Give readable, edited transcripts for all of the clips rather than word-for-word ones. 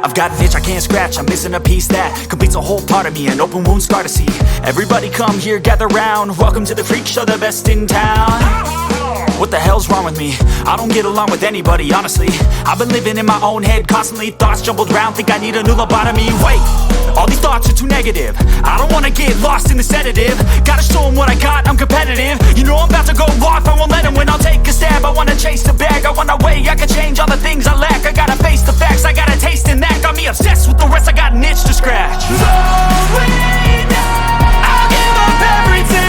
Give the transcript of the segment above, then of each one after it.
I've got an itch I can't scratch, I'm missing a piece that completes a whole part of me, an open wound scar to see. Everybody come here, gather round, welcome to the freak show, the best in town. What the hell's wrong with me? I don't get along with anybody, honestly. I've been living in my own head constantly, thoughts jumbled round, think I need a new lobotomy. Wait, all these thoughts are too negative, I don't wanna get lost in the sedative. Gotta show them what I got, I'm competitive. You know I'm about to go off, I won't let them win, I'll take a stab. I wanna chase the bag, I wanna weigh, I can change all the things I lack. I gotta face the facts, I got a taste in that. Got me obsessed with the rest, I got an itch to scratch. Slowing down, I'll give up everything.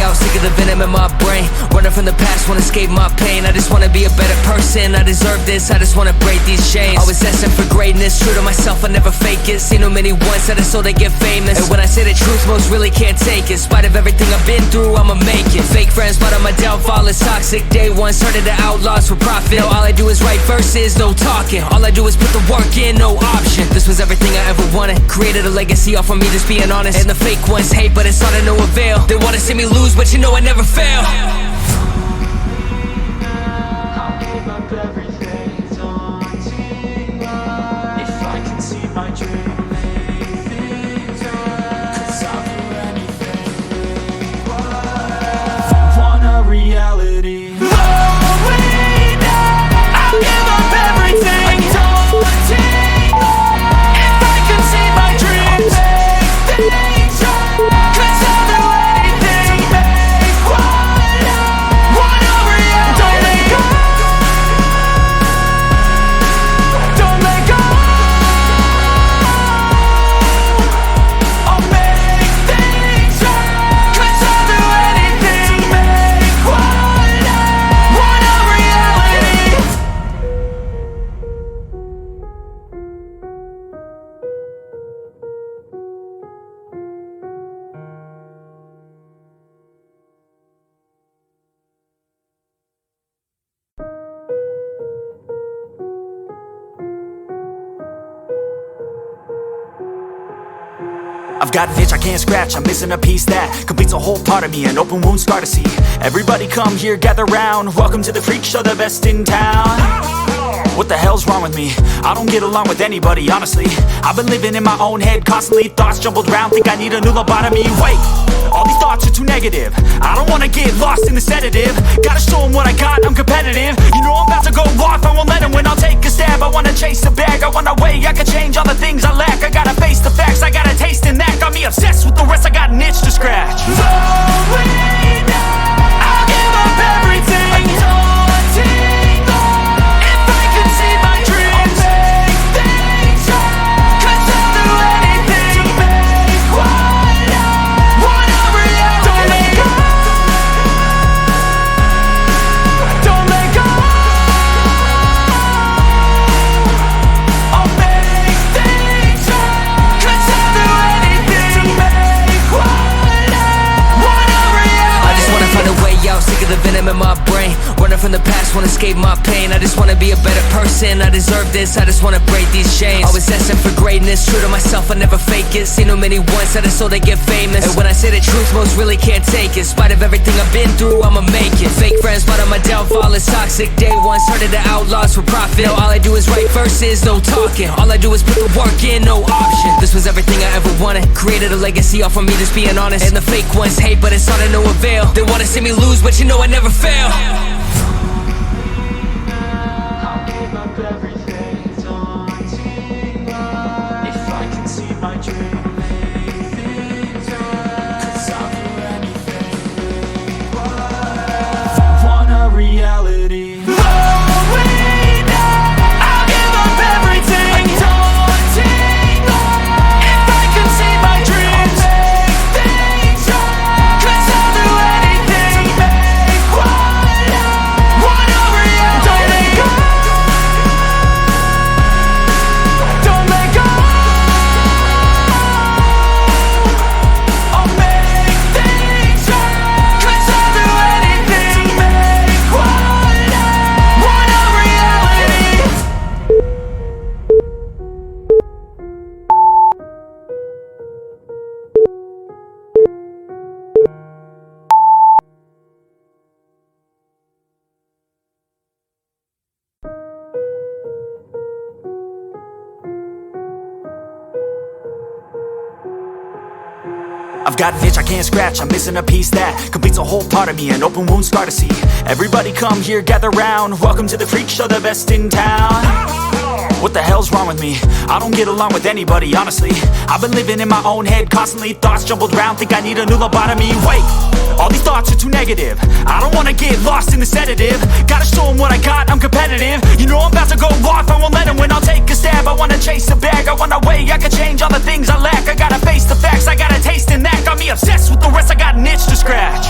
Sick of the venom in my brain, running from the past, wanna escape my pain. I just wanna be a better person, I deserve this, I just wanna break these chains. Always asking for greatness, true to myself, I never fake it. Seen too many once that I so they get famous. And when I say the truth, most really can't take it. In spite of everything I've been through, I'ma make it. Fake friends, but on my downfall is toxic. Day one, started to outlaws for profit. Now all I do is write verses, no talking. All I do is put the work in, no option. This was everything I ever wanted, created a legacy off of me just being honest. And the fake ones hate, but it's all to no avail. They wanna see me lose, but you know I never fail. I'll give up everything, daunting if I can see my dream. Cause I'll do anything, want a reality. Slowing down, I'll give up everything, daunting if I can see my dreams. Cause I'll do anything, want a reality. Don't let go, I'll make things right. Cause I'll do anything, want a reality. I've got an itch I can't scratch, I'm missing a piece that completes a whole part of me, an open wound scar to see. Everybody come here, gather round, welcome to the freak show, the best in town. What the hell's wrong with me? I don't get along with anybody, honestly. I've been living in my own head constantly, thoughts jumbled round, think I need a new lobotomy. Wait, all these thoughts are too negative, I don't wanna get lost in the sedative. Gotta show them what I got, I'm competitive. You know I'm about to go off, I won't let them win, I'll take a stab. I wanna chase the bag, I wanna weigh, I can change all the things I lack. I gotta face the facts, I got a taste in that. Got me obsessed with the rest, I got an itch to scratch. Slowing down, I'll give up everything, daunting if I can see my dreams. Cause I'll do anything, want a reality. Don't let go, don't let go, I'll make things right. Cause I'll do anything, want a reality. I just wanna find a way out, sick of the venom in my brain, running from the past, wanna escape my pain. I just wanna be a better person, I deserve this, I just wanna break these chains. Always asking for greatness, true to myself, I never fake it. Seen too many once that I so they get famous. And when I say the truth, most really can't take it. In spite of everything I've been through, I'ma make it. Fake friends, but on my downfall is toxic. Day one, started to outlaws for profit. Now all I do is write verses, no talking. All I do is put the work in, no option. This was everything I ever wanted, created a legacy off of me just being honest. And the fake ones hate, but it's all to no avail. They wanna see me lose, but you know I never fail. I'll give up everything, daunting if I can see my dream. Cause I'll do anything, want a reality. Slowing down, I'll give up everything, daunting if I can see my dreams. Cause I'll do anything, want a I've got an itch I can't scratch, I'm missing a piece that completes a whole part of me, an open wound scar to see. Everybody come here, gather round, welcome to the freak show, the best in town. What the hell's wrong with me? I don't get along with anybody, honestly. I've been living in my own head constantly, thoughts jumbled round, think I need a new lobotomy. Wait, all these thoughts are too negative, I don't wanna get lost in the sedative. Gotta show them what I got, I'm competitive. You know I'm about to go off, I won't let them win, I'll take a stab. I wanna chase the bag, I wanna weigh, I can change all the things I lack. I gotta face the facts, I got a taste in that. Got me obsessed with the rest, I got an itch to scratch.